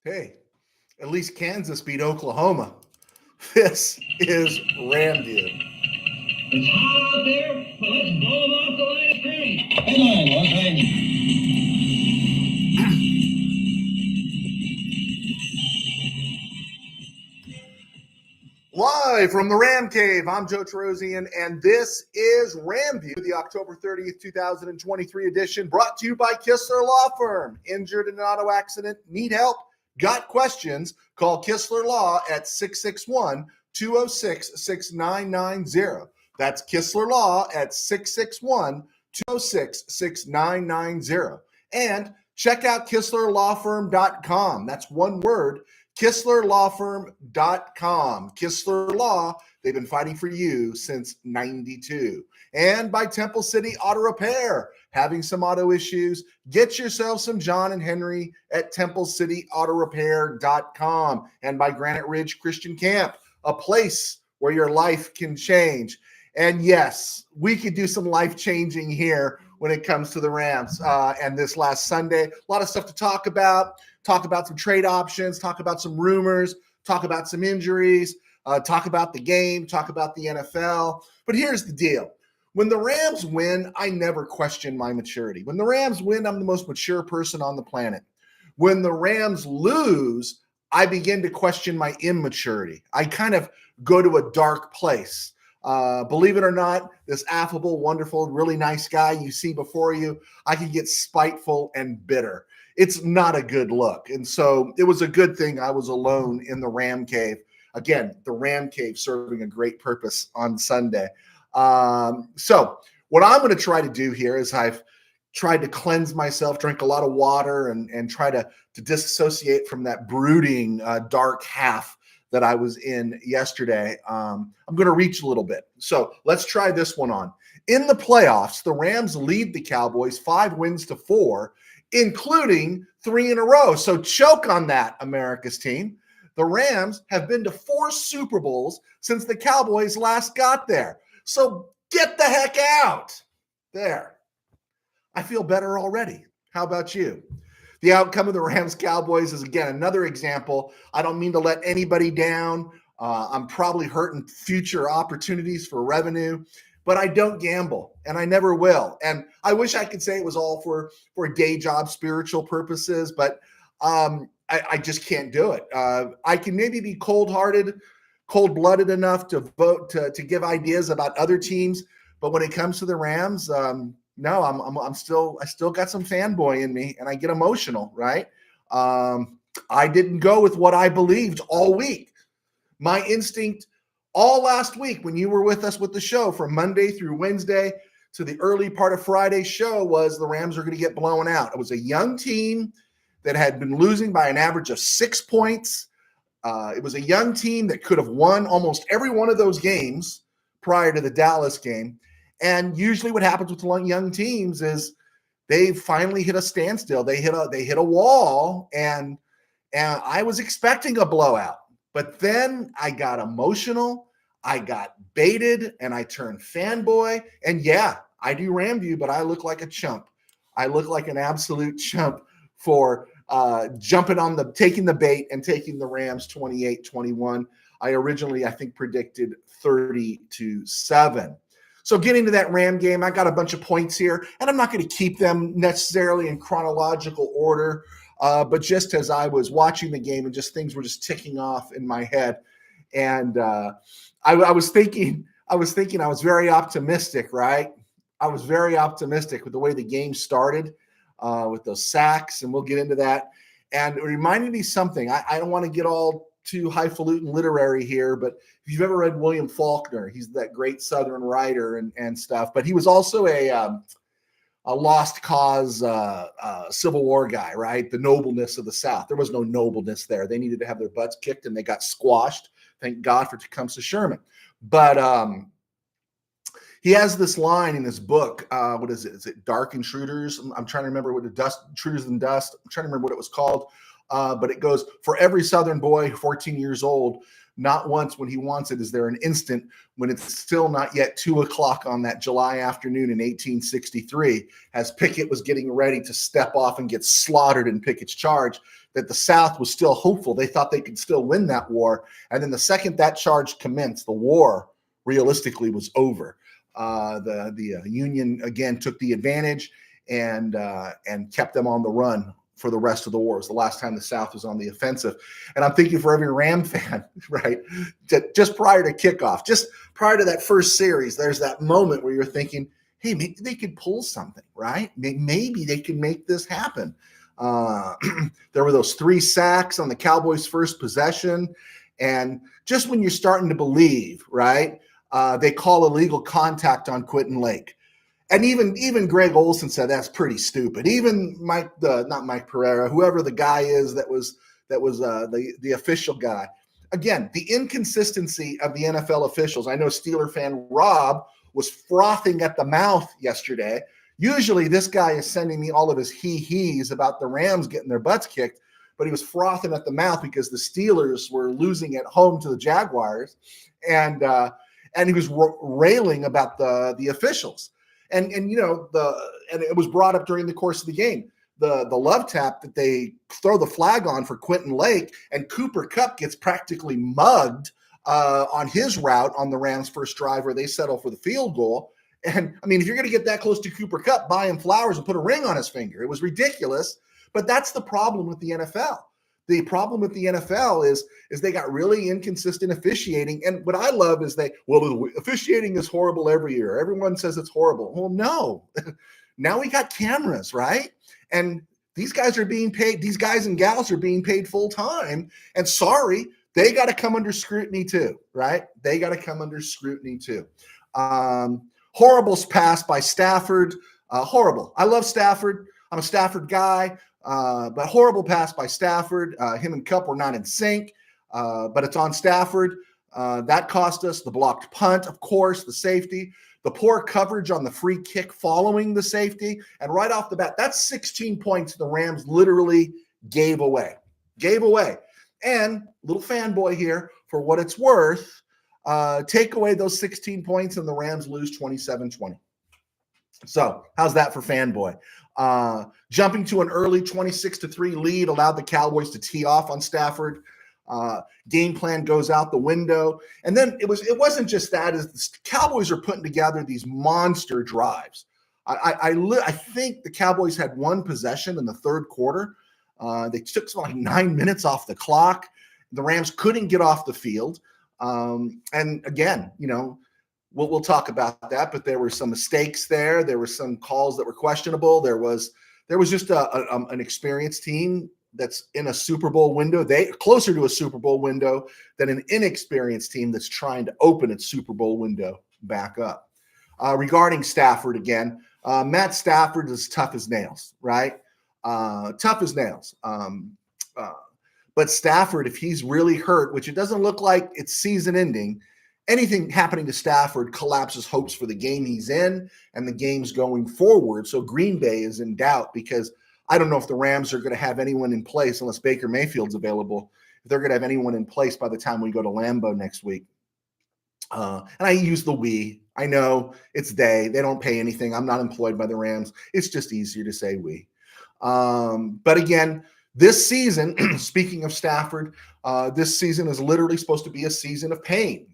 Hey, at least Kansas beat Oklahoma. This is RamView. It's hot out there, but let's blow them off the line of scrimmage. Headline, one thing. Live from the Ram Cave, I'm Joe Terosian, and this is RamView, the October 30th, 2023 edition, brought to you by Kistler Law Firm. Injured in an auto accident? Need help? Got questions? Call Kistler Law at 661-206-6990. That's Kistler Law at 661-206-6990. And check out KistlerLawFirm.com. That's one word. KistlerLawFirm.com. Kistler Law, they've been fighting for you since 92. And by Temple City Auto Repair. Having some auto issues? Get yourself some John and Henry at TempleCityAutoRepair.com. And by Granite Ridge Christian Camp, a place where your life can change. And yes, we could do some life changing here when it comes to the Rams. And this last Sunday, a lot of stuff to talk about some trade options, talk about some rumors, talk about some injuries, talk about the game, talk about the NFL. But here's the deal. When the Rams win, I never question my maturity. When the Rams win, I'm the most mature person on the planet. When the Rams lose, I begin to question my immaturity. I kind of go to a dark place. Believe it or not, this affable, wonderful, really nice guy you see before you, I can get spiteful and bitter. It's not a good look. And so it was a good thing I was alone in the Ram Cave. Again, the Ram Cave serving a great purpose on Sunday. So what I'm going to try to do here is I've tried to cleanse myself, drink a lot of water, and try to disassociate from that brooding dark half that I was in yesterday. I'm going to reach a little bit. So let's try this one on. In the playoffs, the Rams lead the Cowboys 5-4, including 3 in a row. So choke on that, America's team. The Rams have been to 4 Super Bowls since the Cowboys last got there. So get the heck out. There. I feel better already. How about you? The outcome of the Rams-Cowboys is, again, another example. I don't mean to let anybody down. I'm probably hurting future opportunities for revenue, but I don't gamble, and I never will. And I wish I could say it was all for day job spiritual purposes, but I just can't do it. I can maybe be cold-blooded enough to vote to give ideas about other teams, but when it comes to the Rams, no, I still got some fanboy in me, and I get emotional, right? I didn't go with what I believed all week. My instinct all last week when you were with us with the show from Monday through Wednesday to the early part of Friday's show was the Rams are going to get blown out. It was a young team that had been losing by an average of 6 points. It was a young team that could have won almost every one of those games prior to the Dallas game. And usually what happens with young teams is they finally hit a standstill. They hit a wall, and I was expecting a blowout. But then I got emotional, I got baited, and I turned fanboy. And yeah, I do RamView, but I look like a chump. I look like an absolute chump for taking the bait and taking the Rams 28-21. I originally, I think, predicted 30-7. So getting to that Ram game, I got a bunch of points here, and I'm not going to keep them necessarily in chronological order, but just as I was watching the game and just things were just ticking off in my head. And I was thinking I was very optimistic, right? I was very optimistic with the way the game started with those sacks, and we'll get into that. And it reminded me something. I don't want to get all too highfalutin literary here, but if you've ever read William Faulkner, he's that great Southern writer and stuff, but he was also a lost cause Civil War guy, right? The nobleness of the South. There was no nobleness there. They needed to have their butts kicked, and they got squashed. Thank God for Tecumseh Sherman. But he has this line in his book. What is it? Is it Dark Intruders? I'm trying to remember what Intruders in Dust. I'm trying to remember what it was called. but it goes for every Southern boy, 14 years old. Not once when he wants it is there an instant when it's still not yet 2 o'clock on that July afternoon in 1863, as Pickett was getting ready to step off and get slaughtered in Pickett's charge, that the South was still hopeful. They thought they could still win that war. And then the second that charge commenced, the war realistically was over. The Union again took the advantage and kept them on the run for the rest of the war. It was the last time the South was on the offensive. And I'm thinking for every Ram fan, right, just prior to kickoff, just prior to that first series, there's that moment where you're thinking, hey, maybe they could pull something, right? Maybe they can make this happen. There were those 3 sacks on the Cowboys' first possession. And just when you're starting to believe, right, they call illegal contact on Quentin Lake. And even Greg Olson said that's pretty stupid. Even not Mike Pereira, whoever the guy is that was the official guy. Again, the inconsistency of the NFL officials. I know Steeler fan Rob was frothing at the mouth yesterday. Usually this guy is sending me all of his he's about the Rams getting their butts kicked, but he was frothing at the mouth because the Steelers were losing at home to the Jaguars, and he was railing about the officials. And it was brought up during the course of the game. The love tap that they throw the flag on for Quentin Lake, and Cooper Kupp gets practically mugged on his route on the Rams' first drive where they settle for the field goal. And I mean, if you're going to get that close to Cooper Kupp, buy him flowers and put a ring on his finger. It was ridiculous, but that's the problem with the NFL. The problem with the NFL is they got really inconsistent officiating. And what I love is officiating is horrible every year. Everyone says it's horrible. Well, no. Now we got cameras, right? And these guys are being paid. These guys and gals are being paid full time. And sorry, they got to come under scrutiny too, right? They got to come under scrutiny too. Horrible pass by Stafford. Horrible. I love Stafford. I'm a Stafford guy. But horrible pass by Stafford. Him and Kupp were not in sync, but it's on Stafford. That cost us the blocked punt, of course, the safety, the poor coverage on the free kick following the safety. And right off the bat, that's 16 points the Rams literally gave away. And little fanboy here, for what it's worth, take away those 16 points and the Rams lose 27-20. So how's that for fanboy? Jumping to an early 26-3 lead allowed the Cowboys to tee off on Stafford. Game plan goes out the window. And then it wasn't just that, as the Cowboys are putting together these monster drives. I think the Cowboys had one possession in the third quarter. They took like 9 minutes off the clock. The Rams couldn't get off the field. And again, we'll talk about that, but there were some mistakes there. There were some calls that were questionable. There was just an experienced team that's in a Super Bowl window. They closer to a Super Bowl window than an inexperienced team that's trying to open its Super Bowl window back up. Regarding Stafford again, Matt Stafford is tough as nails, right? Tough as nails. But Stafford, if he's really hurt, which it doesn't look like it's season ending, anything happening to Stafford collapses hopes for the game he's in and the games going forward. So Green Bay is in doubt because I don't know if the Rams are going to have anyone in place unless Baker Mayfield's available. If they're going to have anyone in place by the time we go to Lambeau next week. And I use the we. I know it's they. They don't pay anything. I'm not employed by the Rams. It's just easier to say we. But again, this season, speaking of Stafford, this season is literally supposed to be a season of pain.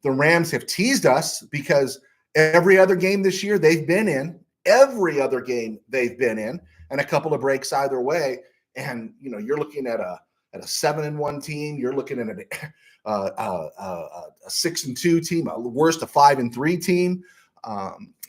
The Rams have teased us because every other game this year they've been in, and a couple of breaks either way. And, you're looking at a 7-1 team. You're looking at a 6-2 team, a worst, a 5-3 team.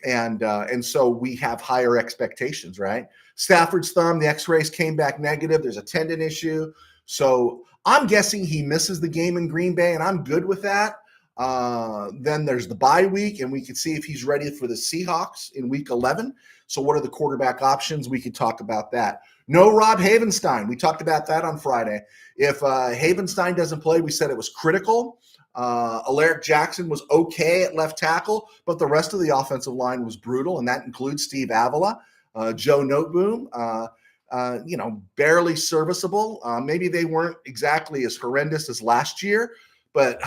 And so we have higher expectations, right? Stafford's thumb, the x-rays came back negative. There's a tendon issue. So I'm guessing he misses the game in Green Bay, and I'm good with that. Then there's the bye week, and we can see if he's ready for the Seahawks in week 11. So what are the quarterback options? We could talk about that. No Rob Havenstein. We talked about that on Friday. If Havenstein doesn't play, we said it was critical. Alaric Jackson was okay at left tackle, but the rest of the offensive line was brutal, and that includes Steve Avila, Joe Noteboom, barely serviceable. Maybe they weren't exactly as horrendous as last year, but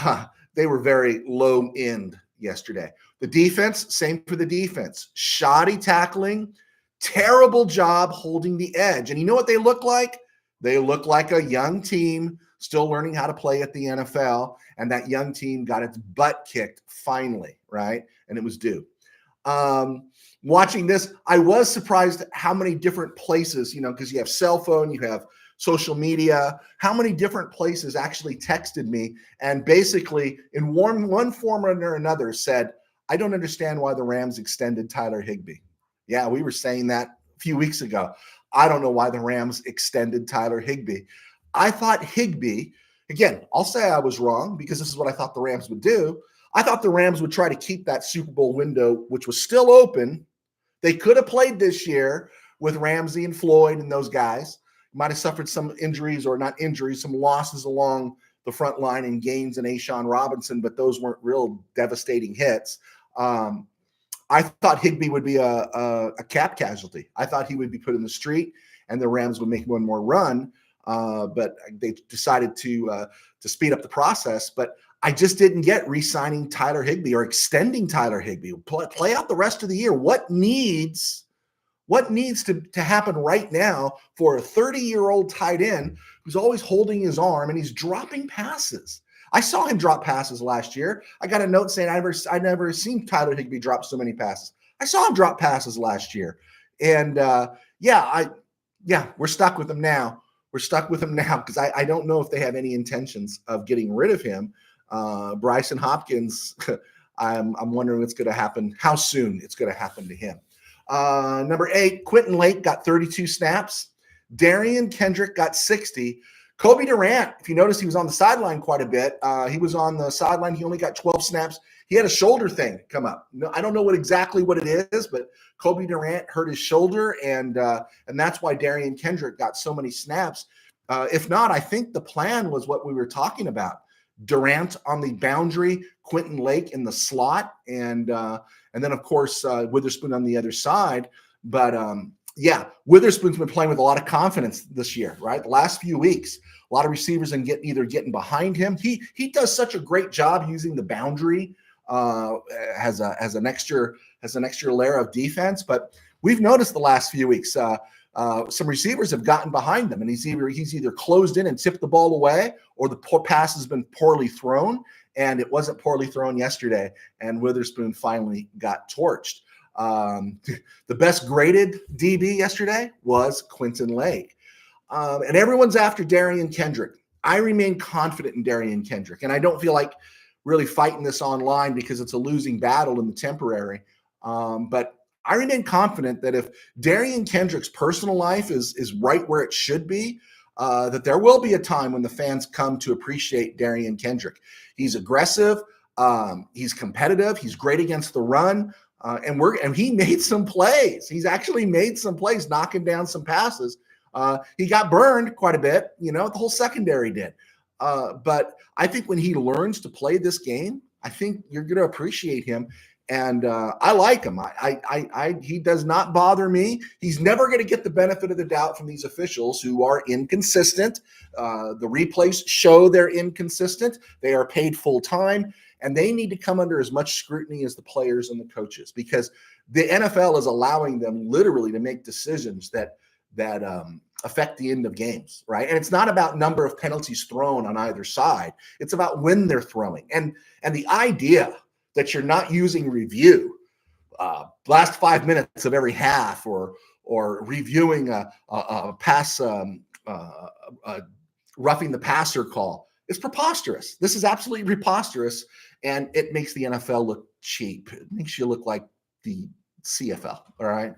they were very low end yesterday. The defense, same for the defense. Shoddy tackling, terrible job holding the edge. And you know what they look like? They look like a young team still learning how to play at the NFL. And that young team got its butt kicked finally, right? And it was due. Watching this, I was surprised how many different places, because you have cell phone, you have social media, how many different places actually texted me and basically in one form or another said, I don't understand why the Rams extended Tyler Higbee. Yeah, we were saying that a few weeks ago. I don't know why the Rams extended Tyler Higbee. I thought Higbee, again, I'll say I was wrong because this is what I thought the Rams would do. I thought the Rams would try to keep that Super Bowl window, which was still open. They could have played this year with Ramsey and Floyd and those guys. Might have suffered some injuries or not injuries, some losses along the front line in Gaines and Ashawn Robinson, but those weren't real devastating hits. I thought Higbee would be a cap casualty. I thought he would be put in the street and the Rams would make one more run, but they decided to speed up the process. But I just didn't get re-signing Tyler Higbee or extending Tyler Higbee. Play out the rest of the year. What needs to happen right now for a 30-year-old tight end who's always holding his arm and he's dropping passes? I saw him drop passes last year. I got a note saying I never seen Tyler Higbee drop so many passes. I saw him drop passes last year. And we're stuck with him now. We're stuck with him now because I don't know if they have any intentions of getting rid of him. Bryson Hopkins, I'm wondering what's going to happen, how soon it's going to happen to him. Number 8, Quentin Lake got 32 snaps. Darian Kendrick got 60. Kobe Durant, if you notice, he was on the sideline quite a bit. He was on the sideline. He only got 12 snaps. He had a shoulder thing come up. No, I don't know exactly what it is, but Kobe Durant hurt his shoulder, and that's why Darian Kendrick got so many snaps. If not, I think the plan was what we were talking about. Durant on the boundary, Quentin Lake in the slot, and then, of course, Witherspoon on the other side. But, Witherspoon's been playing with a lot of confidence this year, right? The last few weeks, a lot of receivers and either getting behind him. He does such a great job using the boundary as an extra layer of defense. But we've noticed the last few weeks some receivers have gotten behind him, and he's either closed in and tipped the ball away, or the pass has been poorly thrown. And it wasn't poorly thrown yesterday, and Witherspoon finally got torched. The best graded DB yesterday was Quentin Lake. And everyone's after Darian Kendrick. I remain confident in Darian Kendrick, and I don't feel like really fighting this online because it's a losing battle in the temporary. But I remain confident that if Darian Kendrick's personal life is right where it should be, that there will be a time when the fans come to appreciate Darian Kendrick. He's aggressive. He's competitive. He's great against the run. And he made some plays. He's actually made some plays, knocking down some passes. He got burned quite a bit, the whole secondary did. But I think when he learns to play this game, I think you're going to appreciate him. And I like him. He does not bother me. He's never going to get the benefit of the doubt from these officials who are inconsistent. The replays show they're inconsistent. They are paid full time, and they need to come under as much scrutiny as the players and the coaches, because the NFL is allowing them literally to make decisions that affect the end of games, right? And it's not about number of penalties thrown on either side. It's about when they're throwing. And the idea that you're not using review last 5 minutes of every half, or reviewing a pass, roughing the passer call, is preposterous. This is absolutely preposterous, and it makes the NFL look cheap. It makes you look like the CFL, all right?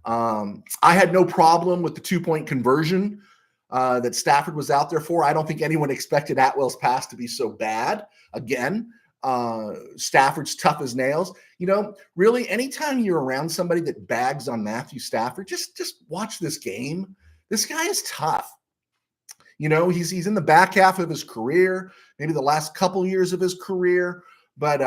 I had no problem with the 2-point conversion that Stafford was out there for. I don't think anyone expected Atwell's pass to be so bad. Again, Stafford's tough as nails. Really, anytime you're around somebody that bags on Matthew Stafford, just watch this game. This guy is tough. He's in the back half of his career, maybe the last couple years of his career. But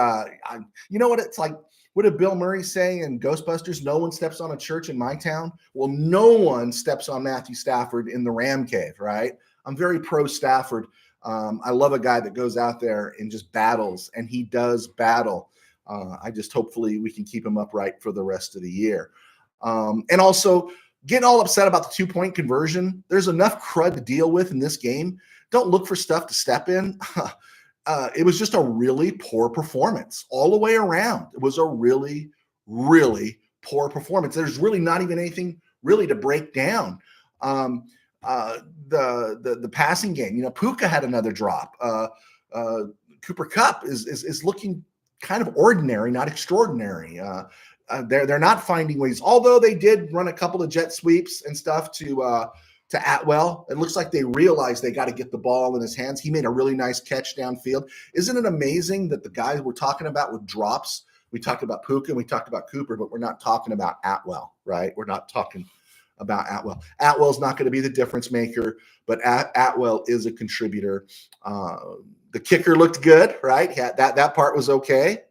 you know what it's like? What did Bill Murray say in Ghostbusters? No one steps on a church in my town. Well, no one steps on Matthew Stafford in the Ram Cave, right? I'm very pro Stafford. I love a guy that goes out there and just battles, and he does battle. I just hopefully we can keep him upright for the rest of the year. And also, getting all upset about the 2-point conversion, there's enough crud to deal with in this game. Don't look for stuff to step in. It was just a really poor performance all the way around. It was a really, really poor performance. There's really not even anything really to break down. The passing game, Puka had another drop. Cooper Kupp is looking kind of ordinary, not extraordinary. They're not finding ways, although they did run a couple of jet sweeps and stuff to Atwell. It looks like they realized they got to get the ball in his hands. He made a really nice catch downfield. Isn't it amazing that the guys we're talking about with drops, we talked about Puka and we talked about Cooper, but we're not talking about Atwell, right? We're not talking about Atwell. Atwell's not going to be the difference maker, but Atwell is a contributor. The kicker looked good, right? That part was okay.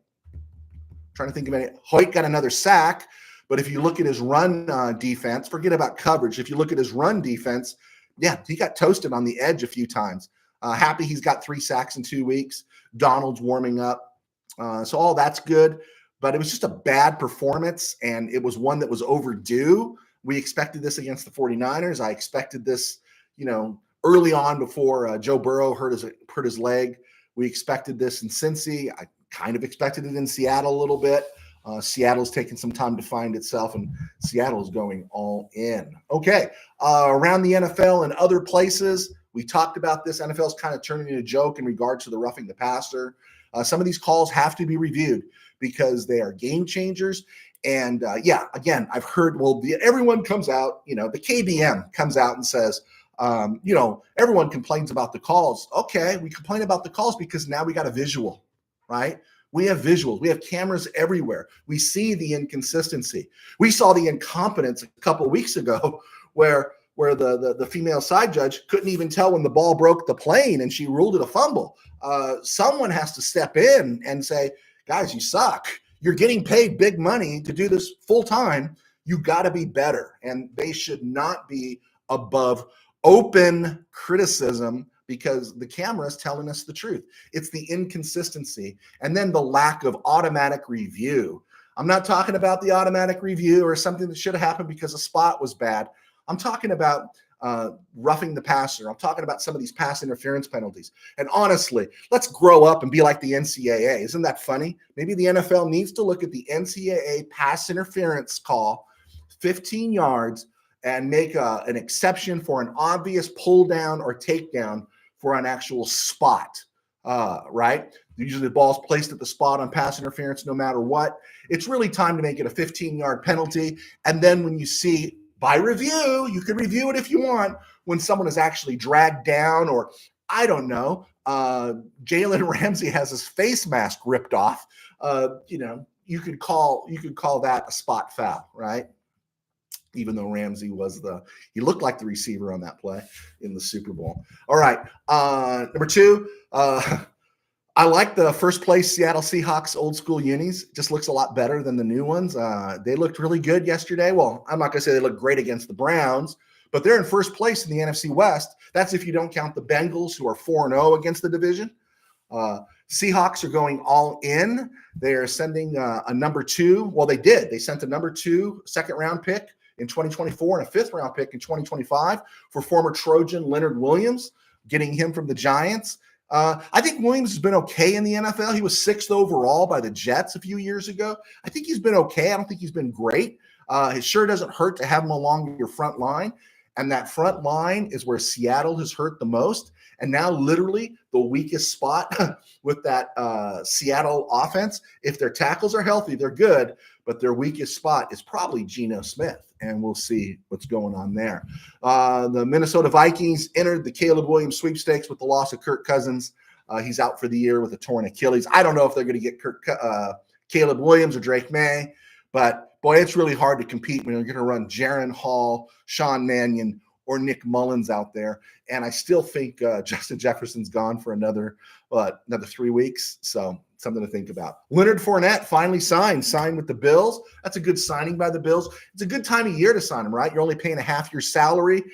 Trying to think of any. Hoyt got another sack, but if you look at his run defense, forget about coverage. If you look at his run defense, yeah, he got toasted on the edge a few times. Happy he's got 3 sacks in 2 weeks. Donald's warming up. So all that's good, but it was just a bad performance, and it was one that was overdue. We expected this against the 49ers. I expected this, early on before Joe Burrow hurt his leg. We expected this in Cincy. I kind of expected it in Seattle a little bit. Seattle's taking some time to find itself, and Seattle's going all in. Okay, around the NFL and other places, we talked about this. NFL's kind of turning into a joke in regards to the roughing the passer. Some of these calls have to be reviewed because they are game changers. And again, I've heard, everyone comes out, the KBM comes out and says, everyone complains about the calls. Okay, we complain about the calls because now we got a visual, right? We have visuals. We have cameras everywhere. We see the inconsistency. We saw the incompetence a couple of weeks ago where the female side judge couldn't even tell when the ball broke the plane and she ruled it a fumble. Someone has to step in and say, guys, you suck. You're getting paid big money to do this full time. You got to be better. And they should not be above open criticism because the camera is telling us the truth. It's the inconsistency. And then the lack of automatic review. I'm not talking about the automatic review or something that should have happened because a spot was bad. I'm talking about roughing the passer. I'm talking about some of these pass interference penalties. And honestly, let's grow up and be like the NCAA. Isn't that funny? Maybe the NFL needs to look at the NCAA pass interference call, 15 yards, and make an exception for an obvious pull down or takedown for an actual spot, right? Usually the ball's placed at the spot on pass interference no matter what. It's really time to make it a 15-yard penalty. And then when you see by review, you can review it if you want, when someone is actually dragged down or, I don't know, Jalen Ramsey has his face mask ripped off, you could call that a spot foul, right? Even though Ramsey he looked like the receiver on that play in the Super Bowl. All right. Number 2, I like the first place Seattle Seahawks old school unis. Just looks a lot better than the new ones. They looked really good yesterday. Well, I'm not going to say they look great against the Browns, but they're in first place in the NFC West. That's if you don't count the Bengals, who are 4-0 against the division. Seahawks are going all in. They are sending a number 2. Well, they did. They sent a number 2 second-round pick in 2024 and a 5th-round pick in 2025 for former Trojan Leonard Williams, getting him from the Giants. I think Williams has been okay in the NFL. He was 6th overall by the Jets a few years ago. I think he's been okay. I don't think he's been great. It sure doesn't hurt to have him along your front line. And that front line is where Seattle has hurt the most. And now literally the weakest spot with that Seattle offense, if their tackles are healthy, they're good. But their weakest spot is probably Geno Smith. And we'll see what's going on there. The Minnesota Vikings entered the Caleb Williams sweepstakes with the loss of Kirk Cousins. He's out for the year with a torn Achilles. I don't know if they're going to get Caleb Williams or Drake May, but boy, it's really hard to compete when you're going to run Jaron Hall, Sean Mannion, or Nick Mullins out there. And I still think Justin Jefferson's gone for another 3 weeks. So something to think about. Leonard Fournette finally signed with the Bills. That's a good signing by the Bills. It's a good time of year to sign him, right? You're only paying a half year salary.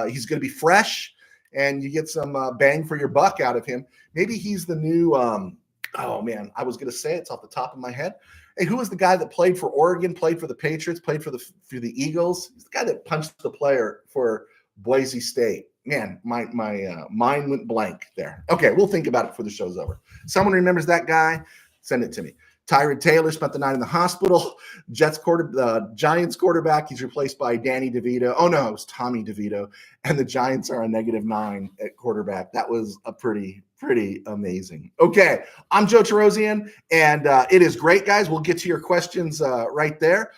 He's going to be fresh, and you get some bang for your buck out of him. Maybe he's the new oh man, I was going to say it's off the top of my head. Hey, who was the guy that played for Oregon, played for the Patriots, played for the Eagles? He's the guy that punched the player for Boise State. Man, my mind went blank there. Okay, we'll think about it before the show's over. Someone remembers that guy? Send it to me. Tyrod Taylor spent the night in the hospital. Giants quarterback. He's replaced by Danny DeVito. Oh no, it was Tommy DeVito. And the Giants are a -9 at quarterback. That was a pretty amazing. Okay, I'm Joe Tarosian, and it is great, guys. We'll get to your questions right there.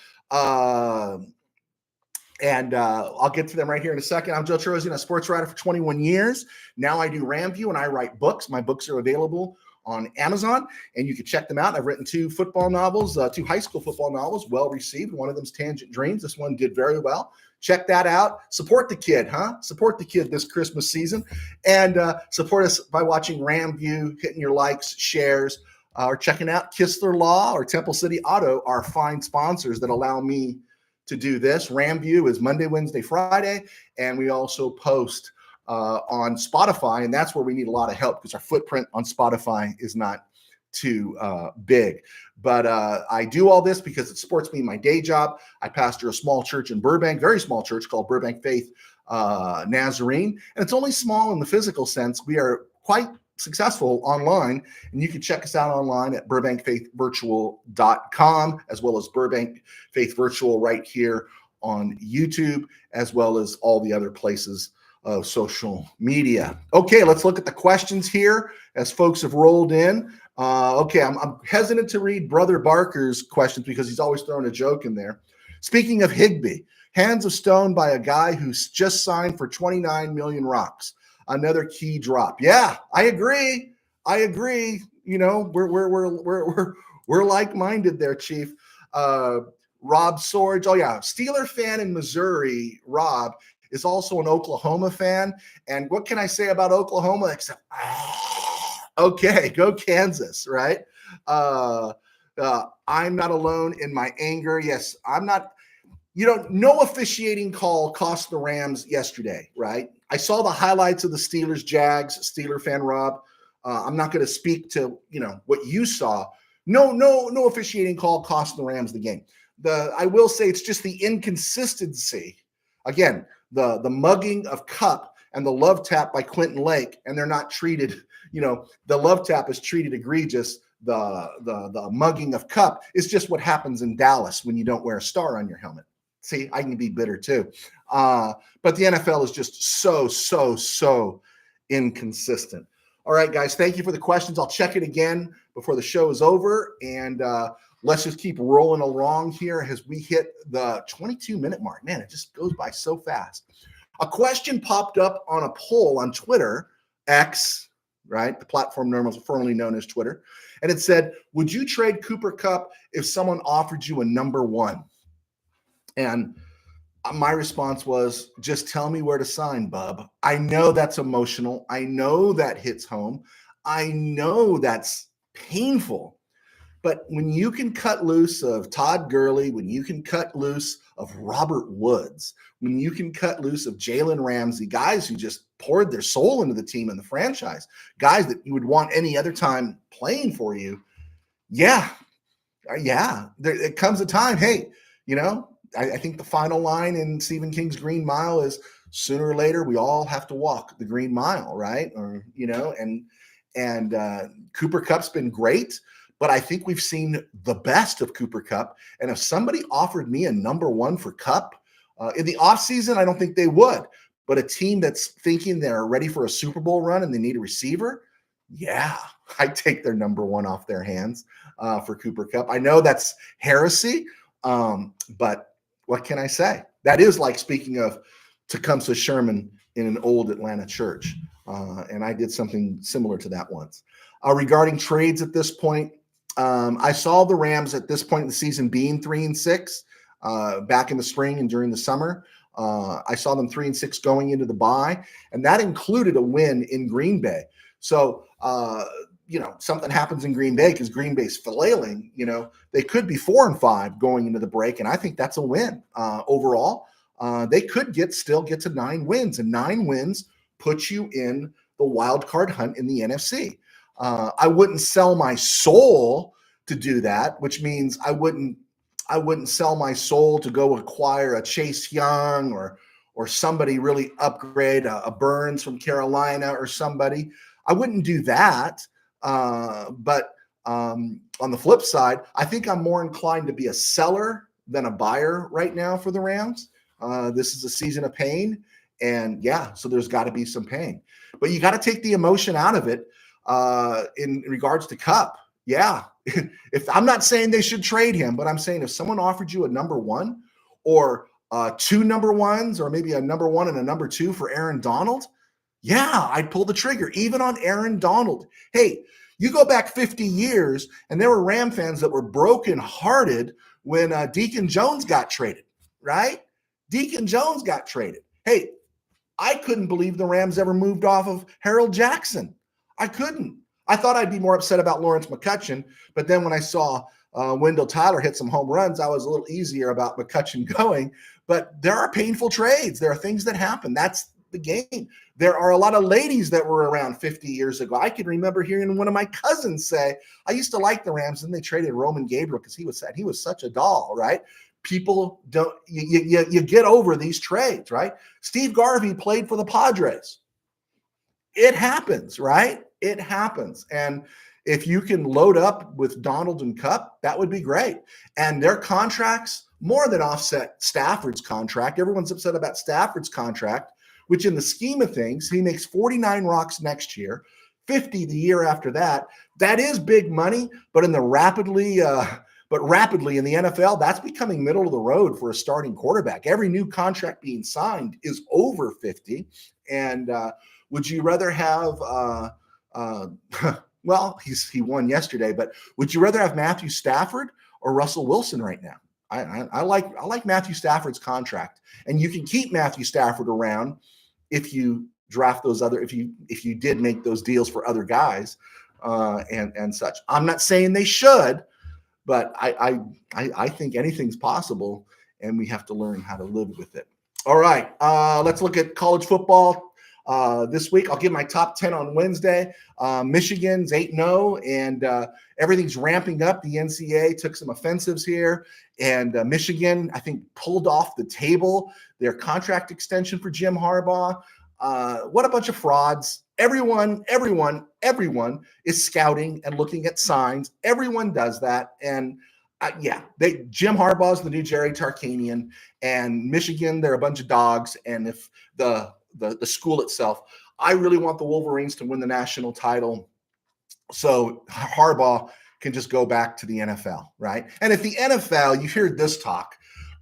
And I'll get to them right here in a second. I'm Joe Tarosian, a sports writer for 21 years. Now I do RamView, and I write books. My books are available on Amazon, and you can check them out. I've written 2 football novels, 2 high school football novels, well received. One of them's Tangent Dreams. This one did very well. Check that out. Support the kid, huh? Support the kid this Christmas season, and support us by watching RamView, hitting your likes, shares, or checking out Kistler Law or Temple City Auto, our fine sponsors that allow me to do this. RamView is Monday, Wednesday, Friday, and we also post on Spotify, and that's where we need a lot of help because our footprint on Spotify is not too big. But I do all this because it supports me in my day job. I pastor a small church in Burbank, very small church called Burbank Faith Nazarene, and it's only small in the physical sense. We are quite successful online, and you can check us out online at burbankfaithvirtual.com, as well as Burbank Faith Virtual right here on YouTube, as well as all the other places of social media. Okay, let's look at the questions here as folks have rolled in. Okay, I'm hesitant to read Brother Barker's questions because he's always throwing a joke in there. Speaking of Higbee, hands of stone by a guy who's just signed for 29 million rocks. Another key drop. Yeah, I agree. You know, we're like-minded there, Chief. Rob Sorge. Oh yeah, Steeler fan in Missouri. Rob is also an Oklahoma fan. And what can I say about Oklahoma except okay, go Kansas, right? I'm not alone in my anger. Yes, I'm not. You know, no officiating call cost the Rams yesterday, right? I saw the highlights of the Steelers-Jags, Steeler fan Rob. I'm not going to speak to, you know, what you saw. No officiating call cost the Rams the game. I will say it's just the inconsistency. Again, the mugging of Kupp and the love tap by Quentin Lake, and they're not treated, you know, the love tap is treated egregious. The mugging of Kupp is just what happens in Dallas when you don't wear a star on your helmet. See, I can be bitter too. But the NFL is just so inconsistent. All right, guys, thank you for the questions. I'll check it again before the show is over. And let's just keep rolling along here as we hit the 22-minute mark. Man, it just goes by so fast. A question popped up on a poll on Twitter, X, right? The platform formerly known as Twitter. And it said, would you trade Cooper Kupp if someone offered you a number 1? And my response was, just tell me where to sign, bub. I know that's emotional. I know that hits home. I know that's painful. But when you can cut loose of Todd Gurley, when you can cut loose of Robert Woods, when you can cut loose of Jalen Ramsey, guys who just poured their soul into the team and the franchise, guys that you would want any other time playing for you, yeah, it comes a time, hey, you know, I think the final line in Stephen King's Green Mile is sooner or later we all have to walk the Green Mile, right? Or, you know, and Cooper Kupp's been great, but I think we've seen the best of Cooper Kupp. And if somebody offered me a number 1 for Kupp in the offseason, I don't think they would. But a team that's thinking they're ready for a Super Bowl run and they need a receiver, yeah, I'd take their number 1 off their hands for Cooper Kupp. I know that's heresy, but what can I say? That is like speaking of Tecumseh Sherman in an old Atlanta church. And I did something similar to that once. Regarding trades at this point, I saw the Rams at this point in the season being 3-6 back in the spring and during the summer. I saw them 3-6 going into the bye, and that included a win in Green Bay. So something happens in Green Bay because Green Bay's flailing, they could be 4-5 going into the break. And I think that's a win overall. They could still get to 9 wins, and 9 wins puts you in the wild card hunt in the NFC. I wouldn't sell my soul to do that, which means I wouldn't sell my soul to go acquire a Chase Young or somebody really upgrade a Burns from Carolina or somebody. I wouldn't do that. But on the flip side, I think I'm more inclined to be a seller than a buyer right now for the Rams. This is a season of pain. And so there's got to be some pain. But you got to take the emotion out of it in regards to Kupp. Yeah. If I'm not saying they should trade him, but I'm saying if someone offered you a number 1 or 2 number 1s or maybe a number 1 and a number 2 for Aaron Donald, I'd pull the trigger, even on Aaron Donald. Hey, you go back 50 years, and there were Ram fans that were brokenhearted when Deacon Jones got traded, right? Deacon Jones got traded. Hey, I couldn't believe the Rams ever moved off of Harold Jackson. I couldn't. I thought I'd be more upset about Lawrence McCutcheon, but then when I saw Wendell Tyler hit some home runs, I was a little easier about McCutcheon going. But there are painful trades. There are things that happen. That's the game. There are a lot of ladies that were around 50 years ago. I can remember hearing one of my cousins say, I used to like the Rams, and they traded Roman Gabriel because he was such a doll, right? People don't, you get over these trades, right? Steve Garvey played for the Padres. It happens, right? It happens. And if you can load up with Donald and Kupp, that would be great. And their contracts more than offset Stafford's contract. Everyone's upset about Stafford's contract, which in the scheme of things, he makes 49 rocks next year, 50 the year after that. That is big money, but rapidly in the NFL, that's becoming middle of the road for a starting quarterback. Every new contract being signed is over 50. And would you rather have well, he won yesterday, but would you rather have Matthew Stafford or Russell Wilson right now? I like Matthew Stafford's contract, and you can keep Matthew Stafford around if you draft those other, if you did make those deals for other guys and such. I'm not saying they should, but I think anything's possible, and we have to learn how to live with it. All right, let's look at college football. This week, I'll give my top 10 on Wednesday. Michigan's 8-0, and everything's ramping up. The NCAA took some offensives here, and Michigan, I think, pulled off the table their contract extension for Jim Harbaugh. What a bunch of frauds. Everyone is scouting and looking at signs. Everyone does that. And Jim Harbaugh's the new Jerry Tarkanian, and Michigan, they're a bunch of dogs. And if the school itself, I really want the Wolverines to win the national title so Harbaugh can just go back to the NFL, right? And if the NFL, you hear this talk,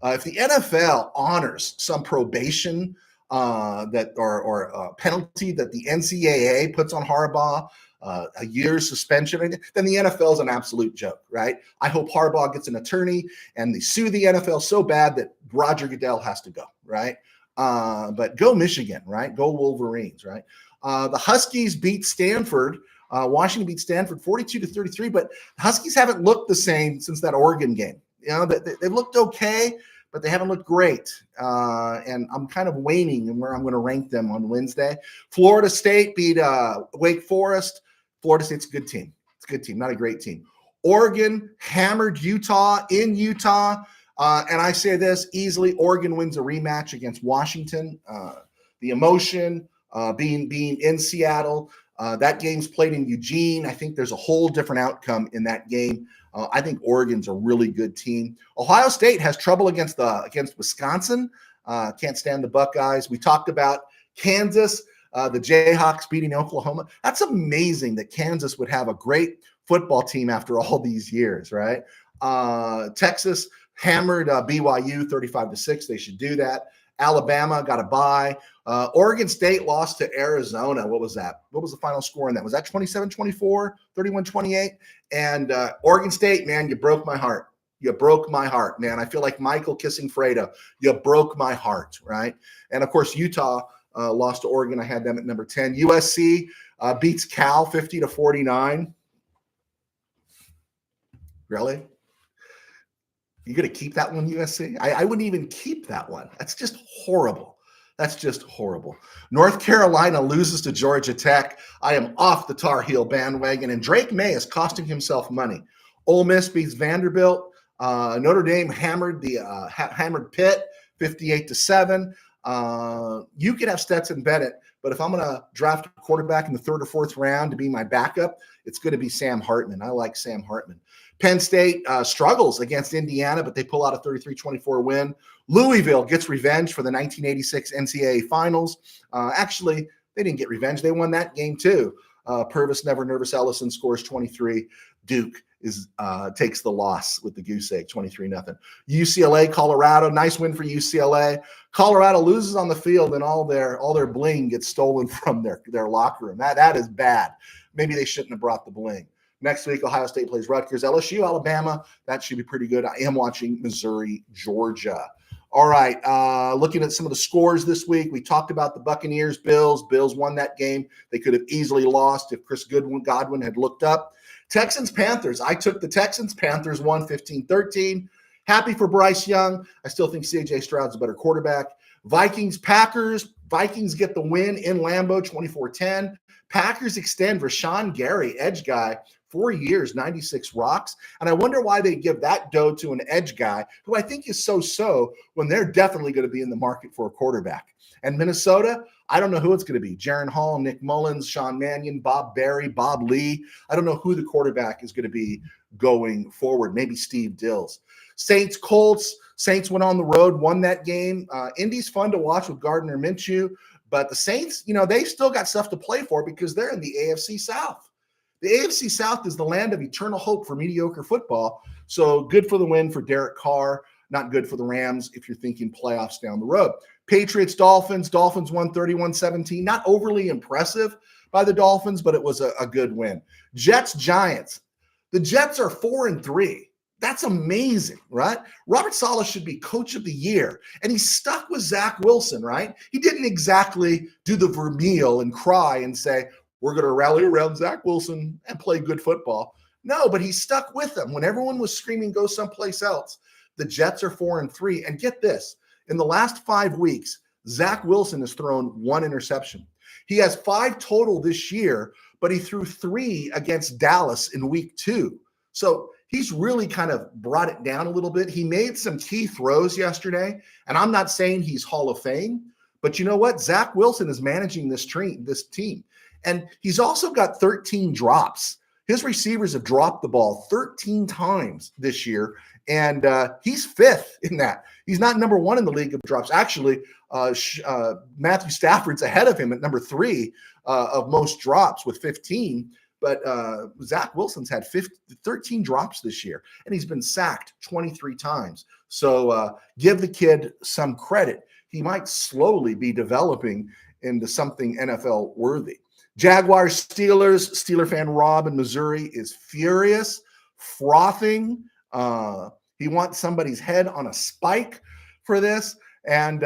if the NFL honors some probation that or penalty that the NCAA puts on Harbaugh, a year's suspension, then the NFL is an absolute joke, right? I hope Harbaugh gets an attorney and they sue the NFL so bad that Roger Goodell has to go, right? But go Michigan, right? Go Wolverines, right? The Huskies beat Stanford. Washington beat Stanford 42-33, but the Huskies haven't looked the same since that Oregon game. They've looked okay, but they haven't looked great. And I'm kind of waning in where I'm going to rank them on Wednesday. Florida State beat Wake Forest. Florida State's a good team. It's a good team, not a great team. Oregon hammered Utah in Utah. And I say this easily, Oregon wins a rematch against Washington. The emotion being in Seattle, that game's played in Eugene. I think there's a whole different outcome in that game. I think Oregon's a really good team. Ohio State has trouble against Wisconsin. Can't stand the Buckeyes. We talked about Kansas, the Jayhawks beating Oklahoma. That's amazing that Kansas would have a great football team after all these years, right? Texas hammered BYU 35-6. They should do that. Alabama got a bye. Oregon State lost to Arizona. What was that? What was the final score in that? Was that 27-24, 31-28? And Oregon State, man, you broke my heart. You broke my heart, man. I feel like Michael kissing Fredo. You broke my heart, right? And, of course, Utah lost to Oregon. I had them at number 10. USC beats Cal 50-49. Really? You going to keep that one, USC? I wouldn't even keep that one. That's just horrible. That's just horrible. North Carolina loses to Georgia Tech. I am off the Tar Heel bandwagon, and Drake May is costing himself money. Ole Miss beats Vanderbilt. Notre Dame hammered Pitt 58-7. You could have Stetson Bennett, but if I'm going to draft a quarterback in the 3rd or 4th round to be my backup, it's going to be Sam Hartman. I like Sam Hartman. Penn State struggles against Indiana, but they pull out a 33-24 win. Louisville gets revenge for the 1986 NCAA Finals. Actually, they didn't get revenge. They won that game too. Purvis Never Nervous Ellison scores 23. Duke takes the loss with the goose egg, 23-0. UCLA, Colorado, nice win for UCLA. Colorado loses on the field, and all their bling gets stolen from their locker room. That is bad. Maybe they shouldn't have brought the bling. Next week, Ohio State plays Rutgers, LSU, Alabama. That should be pretty good. I am watching Missouri, Georgia. All right, looking at some of the scores this week, we talked about the Buccaneers, Bills. Bills won that game. They could have easily lost if Chris Godwin had looked up. Texans, Panthers. I took the Texans. Panthers won 15-13. Happy for Bryce Young. I still think C.J. Stroud's a better quarterback. Vikings, Packers. Vikings get the win in Lambeau, 24-10. Packers extend Rashawn Gary, edge guy, 4 years, 96 rocks. And I wonder why they give that dough to an edge guy who I think is so-so when they're definitely going to be in the market for a quarterback. And Minnesota, I don't know who it's going to be. Jaron Hall, Nick Mullins, Sean Mannion, Bob Berry, Bob Lee. I don't know who the quarterback is going to be going forward. Maybe Steve Dills. Saints, Colts. Saints went on the road, won that game. Indy's fun to watch with Gardner Minshew. But the Saints, they still got stuff to play for because they're in the AFC South. The AFC South is the land of eternal hope for mediocre football. So good for the win for Derek Carr. Not good for the Rams if you're thinking playoffs down the road. Patriots, Dolphins. Dolphins won 31-17. Not overly impressive by the Dolphins, but it was a good win. Jets, Giants. The Jets are 4-3. That's amazing, right? Robert Saleh should be coach of the year, and he's stuck with Zach Wilson, right? He didn't exactly do the Vermeil and cry and say, we're going to rally around Zach Wilson and play good football. No, but he stuck with them. When everyone was screaming, go someplace else, the Jets are 4-3. And get this, in the last 5 weeks, Zach Wilson has thrown 1 interception. He has 5 total this year, but he threw 3 against Dallas in week 2. So he's really kind of brought it down a little bit. He made some key throws yesterday, and I'm not saying he's Hall of Fame, but you know what? Zach Wilson is managing this team, and he's also got 13 drops. His receivers have dropped the ball 13 times this year, and he's 5th in that. He's not number 1 in the league of drops. Actually, Matthew Stafford's ahead of him at number 3 of most drops with 15. But Zach Wilson's had 13 drops this year, and he's been sacked 23 times. So give the kid some credit. He might slowly be developing into something NFL worthy. Jaguars, Steelers. Steeler fan Rob in Missouri is furious, frothing. He wants somebody's head on a spike for this. And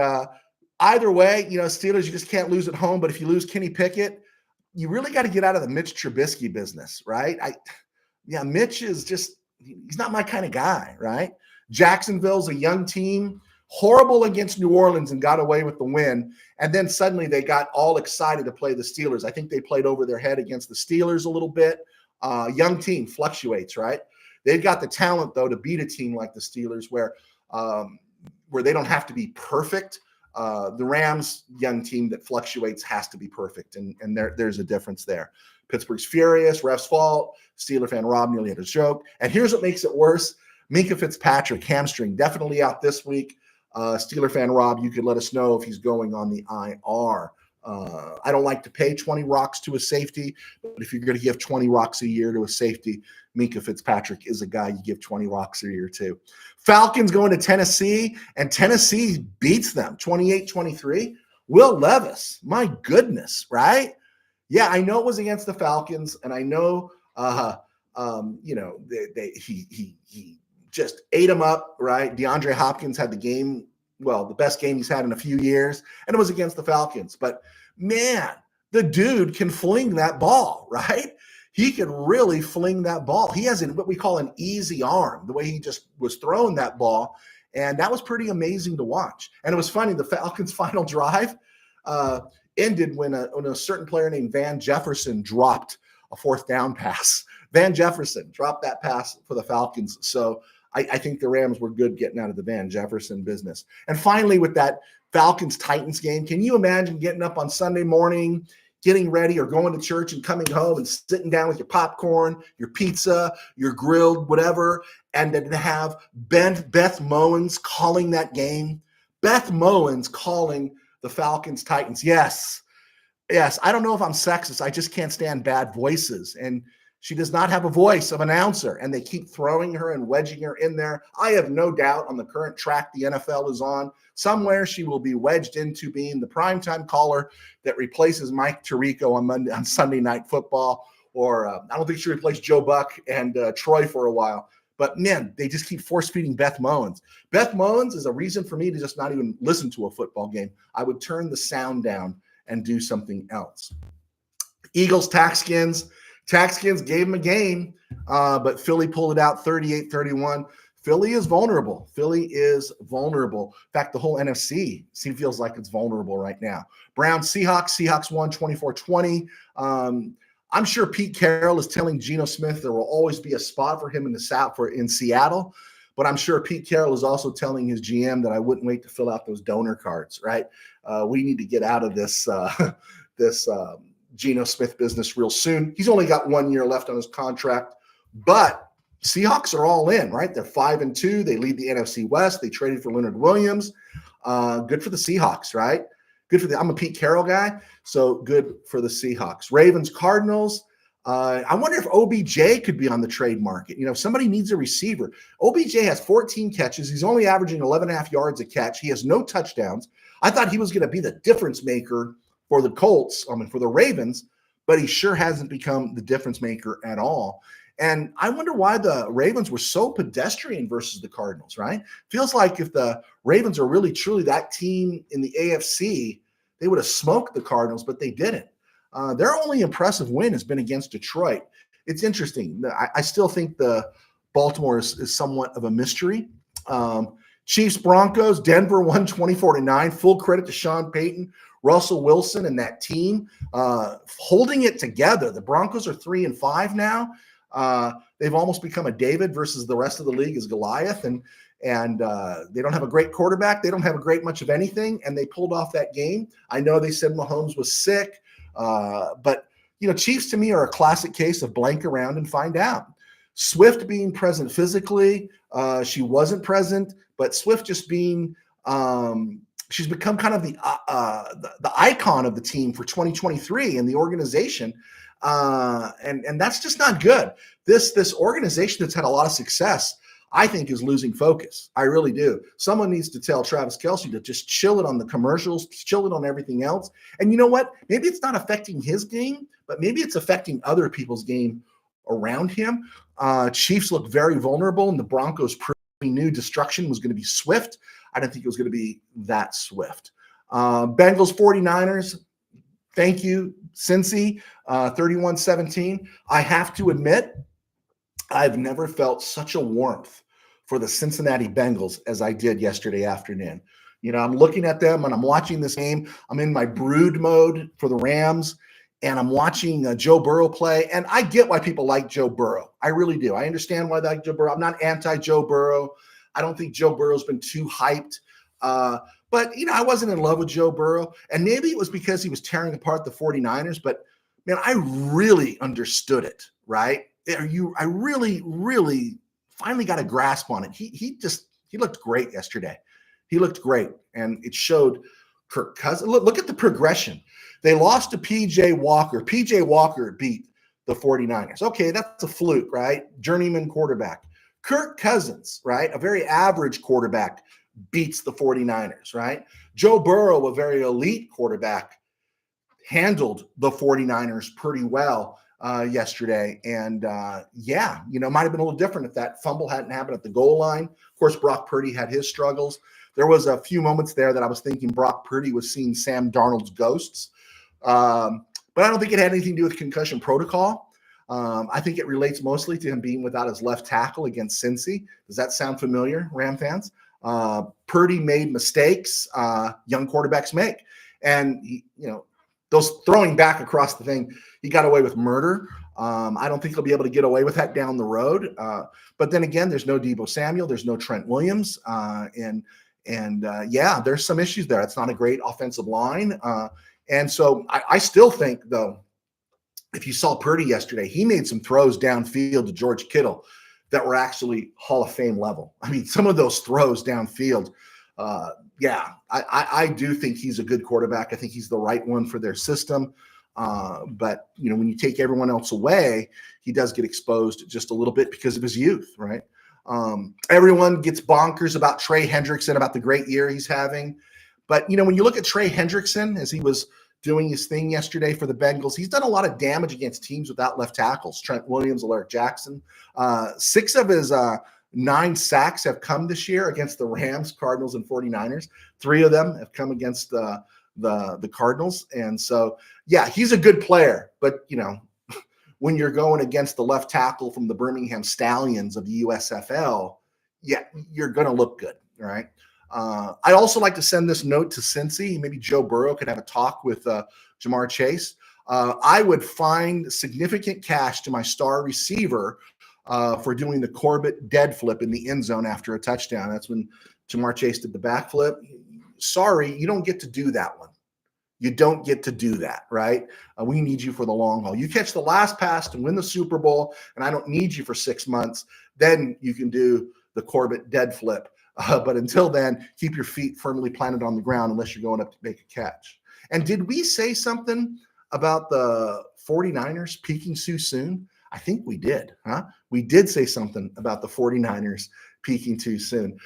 either way, Steelers, you just can't lose at home. But if you lose Kenny Pickett, you really got to get out of the Mitch Trubisky business, right? Mitch is he's not my kind of guy, right? Jacksonville's a young team, horrible against New Orleans and got away with the win. And then suddenly they got all excited to play the Steelers. I think they played over their head against the Steelers a little bit. Young team fluctuates, right? They've got the talent, though, to beat a team like the Steelers where they don't have to be perfect. The Rams young team that fluctuates has to be perfect, and there's a difference there. Pittsburgh's furious, ref's fault. Steeler fan Rob nearly had a joke. And here's what makes it worse. Minka Fitzpatrick, hamstring, definitely out this week. Steeler fan Rob, you could let us know if he's going on the IR. I don't like to pay 20 rocks to a safety, but if you're going to give 20 rocks a year to a safety, Minka Fitzpatrick is a guy you give 20 rocks a year to. Falcons going to Tennessee, and Tennessee beats them 28-23. Will Levis, my goodness, right? Yeah, I know it was against the Falcons, and I know, he just ate them up, right? DeAndre Hopkins had the game the best game he's had in a few years, and it was against the Falcons. But man, the dude can fling that ball, right? He can really fling that ball. He has what we call an easy arm, the way he just was throwing that ball. And that was pretty amazing to watch. And it was funny, the Falcons' final drive ended when a certain player named Van Jefferson dropped a fourth down pass. Van Jefferson dropped that pass for the Falcons. So I think the Rams were good getting out of the Van Jefferson business. And finally, with that Falcons-Titans game, can you imagine getting up on Sunday morning, getting ready or going to church and coming home and sitting down with your popcorn, your pizza, your grilled, whatever, and then have Beth Mowins calling that game? Beth Mowins calling the Falcons-Titans. Yes. I don't know if I'm sexist. I just can't stand bad voices. And she does not have a voice of announcer, and they keep throwing her and wedging her in there. I have no doubt on the current track the NFL is on, somewhere she will be wedged into being the primetime caller that replaces Mike Tirico on Sunday Night Football. Or I don't think she replaced Joe Buck and Troy for a while. But, man, they just keep force-feeding Beth Mowins. Beth Mowins is a reason for me to just not even listen to a football game. I would turn the sound down and do something else. Eagles, Taxkins. Taxkins gave them a game, but Philly pulled it out 38-31. Philly is vulnerable. In fact, the whole NFC feels like it's vulnerable right now. Browns, Seahawks won 24-20. I'm sure Pete Carroll is telling Geno Smith there will always be a spot for him in Seattle, but I'm sure Pete Carroll is also telling his GM that I wouldn't wait to fill out those donor cards, right? We need to get out of this Geno Smith business real soon. He's only got 1 year left on his contract, but Seahawks are all in, right? They're 5-2. They lead the NFC West. They traded for Leonard Williams. Good for the Seahawks, right? I'm a Pete Carroll guy, so good for the Seahawks. Ravens, Cardinals. I wonder if OBJ could be on the trade market. Somebody needs a receiver. OBJ has 14 catches. He's only averaging 11.5 yards a catch. He has no touchdowns. I thought he was going to be the difference maker for the for the Ravens, but he sure hasn't become the difference maker at all. And I wonder why the Ravens were so pedestrian versus the Cardinals, right? Feels like if the Ravens are really truly that team in the AFC, they would have smoked the Cardinals, but they didn't. Their only impressive win has been against Detroit. It's interesting. I still think the Baltimore is somewhat of a mystery. Chiefs, Broncos, Denver won 24-9. Full credit to Sean Payton, Russell Wilson, and that team holding it together. The Broncos are 3-5 now. They've almost become a David versus the rest of the league is Goliath, and they don't have a great quarterback. They don't have a great much of anything, and they pulled off that game. I know they said Mahomes was sick, but Chiefs to me are a classic case of blank around and find out. Swift being present physically, she wasn't present, but Swift just being she's become kind of the icon of the team for 2023 and the organization. And that's just not good. This organization that's had a lot of success, I think, is losing focus. I really do. Someone needs to tell Travis Kelce to just chill it on the commercials, chill it on everything else. And you know what? Maybe it's not affecting his game, but maybe it's affecting other people's game around him. Chiefs look very vulnerable, and the Broncos knew destruction was going to be swift. I didn't think it was going to be that swift. Bengals, 49ers. Thank you, Cincy, 31-17. I have to admit, I've never felt such a warmth for the Cincinnati Bengals as I did yesterday afternoon. I'm looking at them and I'm watching this game. I'm in my brood mode for the Rams, and I'm watching Joe Burrow play. And I get why people like Joe Burrow. I really do. I understand why they like Joe Burrow. I'm not anti-Joe Burrow. I don't think Joe Burrow's been too hyped. But, I wasn't in love with Joe Burrow. And maybe it was because he was tearing apart the 49ers. But, man, I really understood it, right? I really, really finally got a grasp on it. He looked great yesterday. He looked great. And it showed Kirk Cousins. Look at the progression. They lost to P.J. Walker. P.J. Walker beat the 49ers. Okay, that's a fluke, right? Journeyman quarterback. Kirk Cousins, right? A very average quarterback beats the 49ers, right? Joe Burrow, a very elite quarterback, handled the 49ers pretty well yesterday. And might have been a little different if that fumble hadn't happened at the goal line. Of course, Brock Purdy had his struggles. There was a few moments there that I was thinking Brock Purdy was seeing Sam Darnold's ghosts. But I don't think it had anything to do with concussion protocol. I think it relates mostly to him being without his left tackle against Cincy. Does that sound familiar, Ram fans? Purdy made mistakes young quarterbacks make. And, those throwing back across the thing, he got away with murder. I don't think he'll be able to get away with that down the road. But then again, there's no Deebo Samuel. There's no Trent Williams. Yeah, there's some issues there. It's not a great offensive line. And so I still think, though, if you saw Purdy yesterday, he made some throws downfield to George Kittle that were actually Hall of Fame level. I mean, some of those throws downfield, I do think he's a good quarterback. I think he's the right one for their system. But, when you take everyone else away, he does get exposed just a little bit because of his youth, right? Everyone gets bonkers about Trey Hendrickson, about the great year he's having. But, when you look at Trey Hendrickson, as he was doing his thing yesterday for the Bengals, he's done a lot of damage against teams without left tackles. Trent Williams, Alaric Jackson. 6 of his 9 sacks have come this year against the Rams, Cardinals, and 49ers. 3 of them have come against the Cardinals. And so, yeah, he's a good player. But, when you're going against the left tackle from the Birmingham Stallions of the USFL, yeah, you're going to look good, right? I'd also like to send this note to Cincy. Maybe Joe Burrow could have a talk with Jamar Chase. I would find significant cash to my star receiver for doing the Corbett dead flip in the end zone after a touchdown. That's when Jamar Chase did the backflip. Sorry, you don't get to do that one. You don't get to do that, right? We need you for the long haul. You catch the last pass to win the Super Bowl, and I don't need you for 6 months. Then you can do the Corbett dead flip. But until then, keep your feet firmly planted on the ground unless you're going up to make a catch. And did we say something about the 49ers peaking too soon? I think we did, huh? We did say something about the 49ers peaking too soon.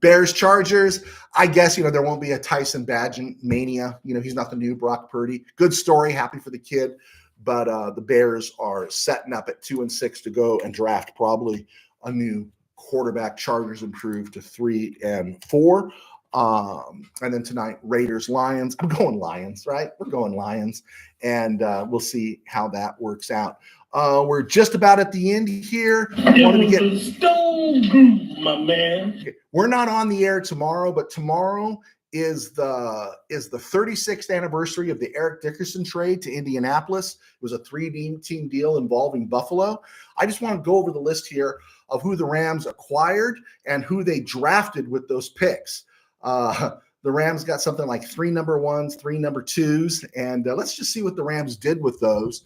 Bears, Chargers, I guess, there won't be a Tyson Badgett mania. He's not the new Brock Purdy. Good story, happy for the kid. But the Bears are setting up at 2-6 to go and draft probably a new quarterback. Chargers improved to 3-4. And then tonight, Raiders, Lions. I'm going Lions, right? We're going Lions. And we'll see how that works out. We're just about at the end here. Stone Groove, my man. Okay. We're not on the air tomorrow, but tomorrow is the 36th anniversary of the Eric Dickerson trade to Indianapolis. It was a 3-team deal involving Buffalo. I just want to go over the list here of who the Rams acquired and who they drafted with those picks. The Rams got something like 3 number 1s, 3 number 2s, and let's just see what the Rams did with those.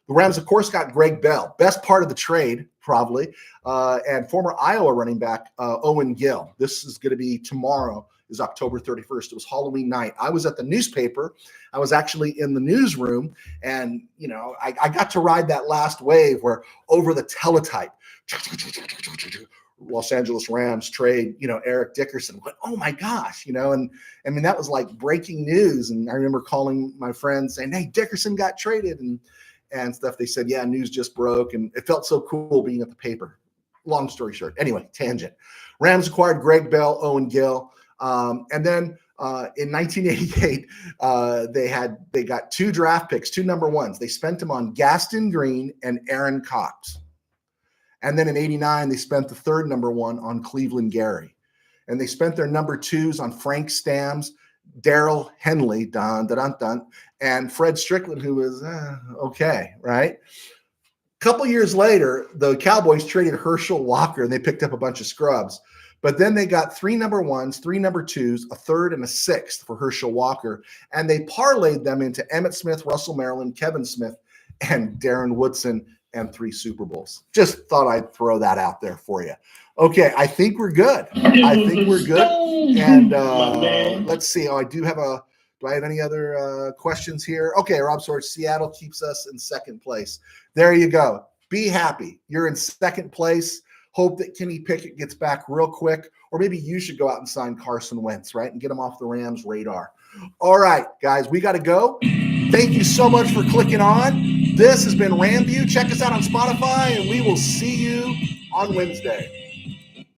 The Rams, of course, got Greg Bell, best part of the trade, probably, and former Iowa running back Owen Gill. This is going to be tomorrow, is October 31st. It was Halloween night. I was at the newspaper. I was actually in the newsroom, and, I got to ride that last wave where over the teletype, Los Angeles Rams trade, Eric Dickerson. But, oh my gosh, and I mean, that was like breaking news. And I remember calling my friends saying, hey, Dickerson got traded and stuff. They said, yeah, news just broke. And it felt so cool being at the paper. Long story short. Anyway, tangent. Rams acquired Greg Bell, Owen Gill. And then in 1988, they got 2 draft picks, 2 number 1s. They spent them on Gaston Green and Aaron Cox. And then in 89, they spent the 3rd number 1 on Cleveland Gary. And they spent their number 2s on Frank Stamms, Darrell Henley, and Fred Strickland, who was okay, right? A couple years later, the Cowboys traded Herschel Walker, and they picked up a bunch of scrubs. But then they got 3 number 1s, 3 number 2s, a 3rd and a 6th for Herschel Walker. And they parlayed them into Emmitt Smith, Russell Maryland, Kevin Smith, and Darren Woodson, and 3 Super Bowls. Just thought I'd throw that out there for you. Okay, I think we're good. And let's see. Do I have any other questions here? Okay, Rob Sorge, Seattle keeps us in 2nd place. There you go. Be happy. You're in 2nd place. Hope that Kenny Pickett gets back real quick, or maybe you should go out and sign Carson Wentz, right, and get him off the Rams' radar. All right, guys, we got to go. Thank you so much for clicking on. This has been RamView. Check us out on Spotify, and we will see you on Wednesday.